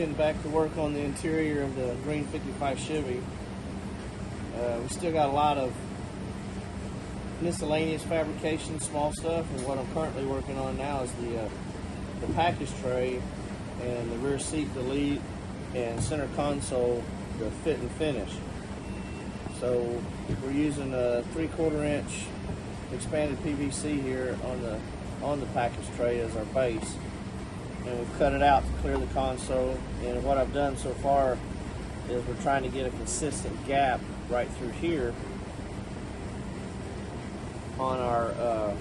getting back to work on the interior of the green 55 Chevy. We still got a lot of miscellaneous fabrication, small stuff, and what I'm currently working on now is the package tray and the rear seat delete and center console, the fit and finish. So we're using a 3/4 inch expanded PVC here on the package tray as our base, and we've cut it out to clear the console. And what I've done so far is we're trying to get a consistent gap right through here on our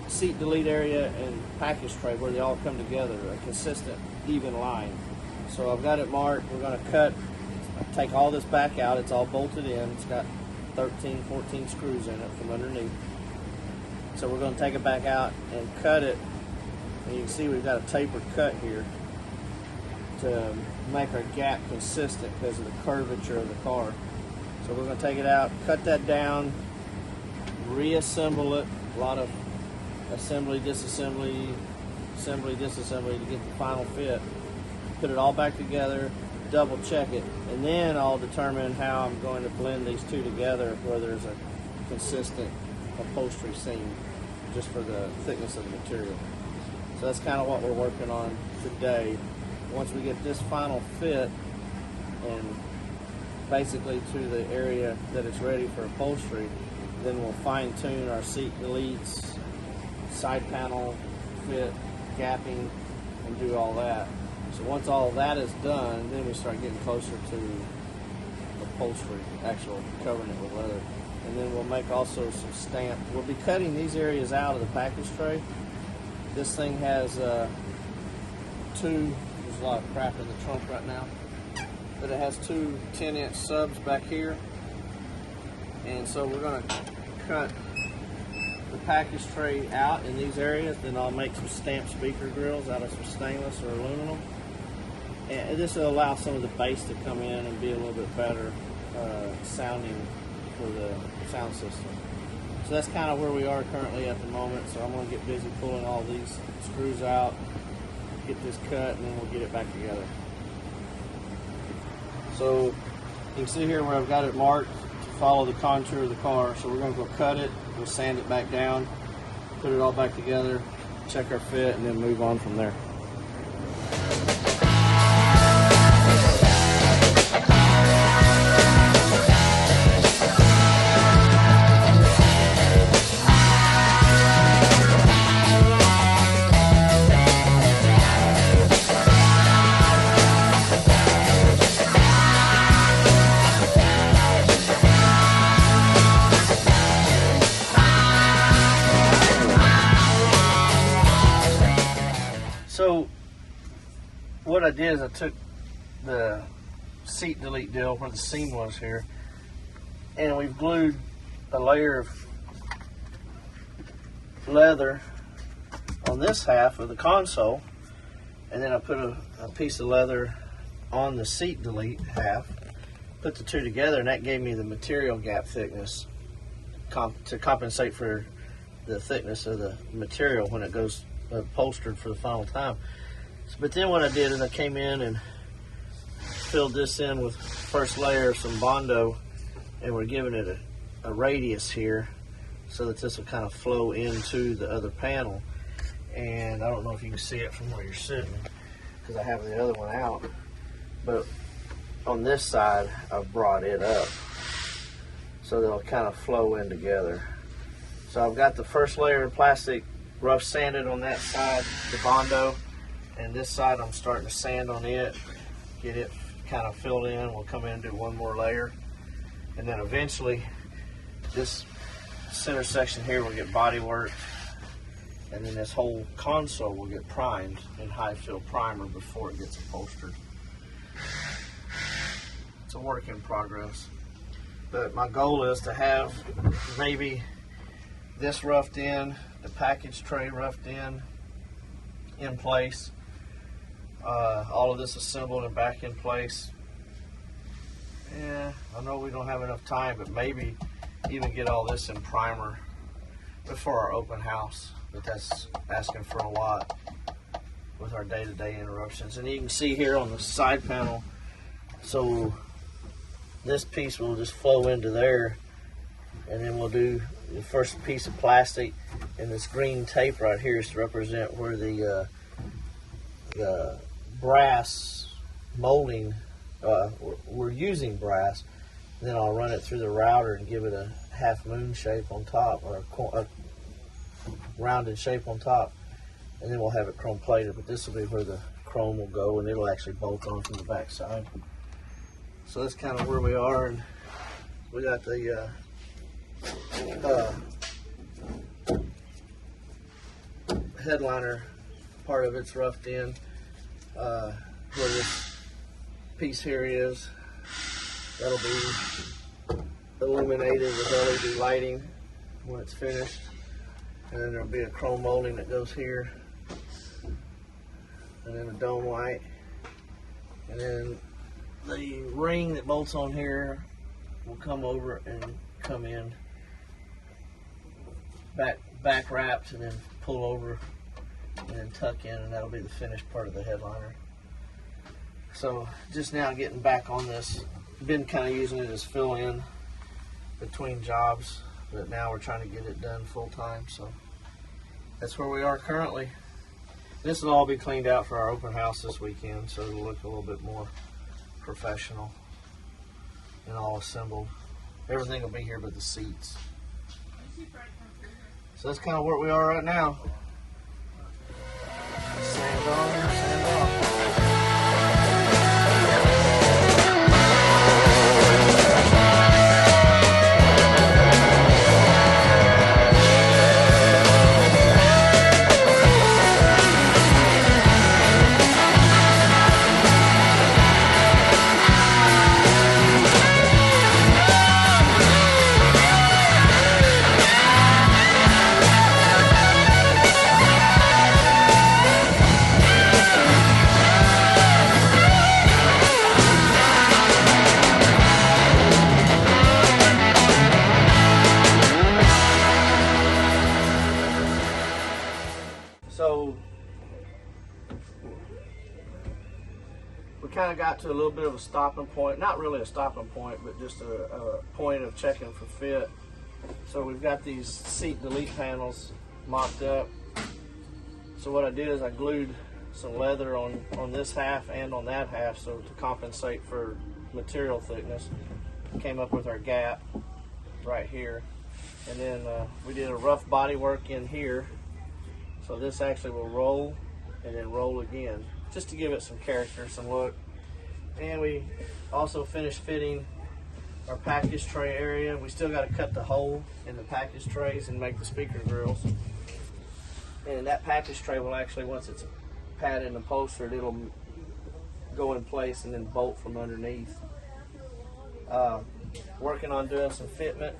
seat delete area and package tray, where they all come together, a consistent even line. So I've got it marked. We're going to take all this back out. It's all bolted in. It's got 13, 14 screws in it from underneath. So we're going to take it back out and cut it. And you can see we've got a tapered cut here to make our gap consistent because of the curvature of the car. So we're going to take it out, cut that down, reassemble it. A lot of assembly, disassembly, assembly, disassembly to get the final fit. Put it all back together, double check it, and then I'll determine how I'm going to blend these two together where there's a consistent upholstery seam just for the thickness of the material. So that's kind of what we're working on today. Once we get this final fit and basically to the area that it's ready for upholstery, then we'll fine tune our seat deletes, side panel fit, gapping, and do all that. So once all of that is done, then we start getting closer to upholstery, actual covering it with leather. And then we'll make also some stamp. We'll be cutting these areas out of the package tray. This thing has there's a lot of crap in the trunk right now, but it has two 10-inch subs back here. And so we're going to cut the package tray out in these areas, then I'll make some stamped speaker grills out of some stainless or aluminum. And this will allow some of the bass to come in and be a little bit better sounding for the sound system. So that's kind of where we are currently at the moment. So I'm going to get busy pulling all these screws out, get this cut, and then we'll get it back together. So you can see here where I've got it marked to follow the contour of the car. So we're going to go cut it, we'll sand it back down, put it all back together, check our fit, and then move on from there. So what I did is I took the seat delete deal where the seam was here, and we've glued a layer of leather on this half of the console, and then I put a piece of leather on the seat delete half, put the two together, and that gave me the material gap thickness to compensate for the thickness of the material when it goes upholstered for the final time. But then what I did is I came in and filled this in with first layer of some Bondo, and we're giving it a radius here so that this will kind of flow into the other panel. And I don't know if you can see it from where you're sitting because I have the other one out, but on this side I've brought it up so they'll kind of flow in together. So I've got the first layer of plastic rough sanded on that side, the Bondo, and this side I'm starting to sand on it, get it kind of filled in. We'll come in and do one more layer, and then eventually this center section here will get body worked, and then this whole console will get primed in high fill primer before it gets upholstered. It's a work in progress, but my goal is to have maybe this roughed in, the package tray roughed in place, all of this assembled and back in place. Yeah, I know we don't have enough time, but maybe even get all this in primer before our open house, but that's asking for a lot. with our day-to-day interruptions. And you can see here on the side panel, so this piece will just flow into there, and then we'll do the first piece of plastic, and this green tape right here is to represent where the brass molding, we're using brass. Then I'll run it through the router and give it a half moon shape on top, or a rounded shape on top, and then we'll have it chrome plated. But this will be where the chrome will go, and it'll actually bolt on from the back side. So that's kind of where we are, and we got the headliner part of it's roughed in, where this piece here is. That'll be illuminated with LED lighting when it's finished, and then there'll be a chrome molding that goes here, and then a dome light, and then the ring that bolts on here will come over and come in back wrapped, and then pull over and then tuck in, and that'll be the finished part of the headliner. So just now getting back on this, been kind of using it as fill in between jobs, but now we're trying to get it done full time. So that's where we are currently. This will all be cleaned out for our open house this weekend, so it'll look a little bit more professional and all assembled. Everything will be here but the seats. So that's kind of where we are right now. Sand on, sand off. So we kind of got to a little bit of a stopping point, not really a stopping point, but just a point of checking for fit. So we've got these seat delete panels mocked up. So what I did is I glued some leather on this half and on that half, so to compensate for material thickness. Came up with our gap right here, and then we did a rough body work in here. So this actually will roll and then roll again, just to give it some character, some look. And we also finished fitting our package tray area. We still got to cut the hole in the package trays and make the speaker grills. And that package tray will actually, once it's padded and upholstered, it'll go in place and then bolt from underneath. Working on doing some fitment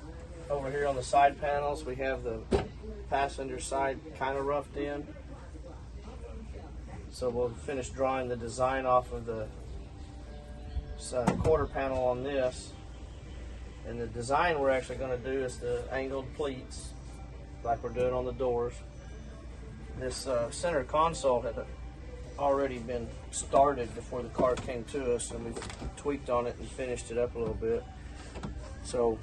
over here on the side panels. We have the passenger side kind of roughed in, so we'll finish drawing the design off of the quarter panel on this, and the design we're actually going to do is the angled pleats like we're doing on the doors. This center console had already been started before the car came to us, and we tweaked on it and finished it up a little bit. So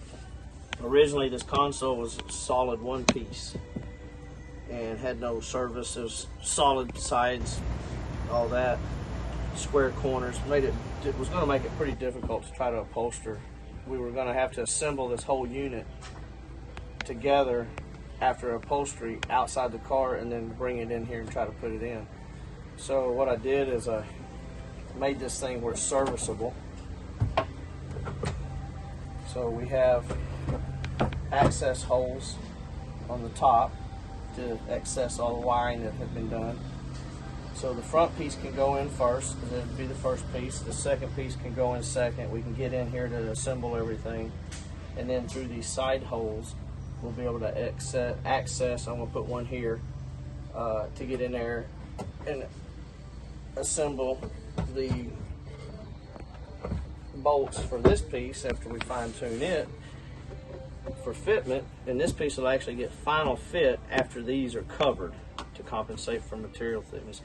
originally this console was solid one piece and had no surfaces, solid sides, all that, square corners. It was going to make it pretty difficult to try to upholster. We were going to have to assemble this whole unit together after upholstery outside the car and then bring it in here and try to put it in. So what I did is I made this thing where it's serviceable. So we have access holes on the top to access all the wiring that had been done. So the front piece can go in first, because it would be the first piece. The second piece can go in second. We can get in here to assemble everything. And then through these side holes, we'll be able to access, I'm going to put one here, to get in there and assemble the bolts for this piece after we fine tune it for fitment. And this piece will actually get final fit after these are covered to compensate for material thickness.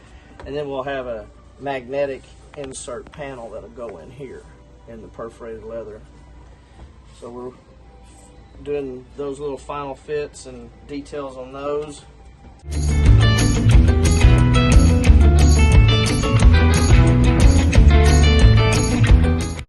And then we'll have a magnetic insert panel that'll go in here in the perforated leather. So we're doing those little final fits and details on those.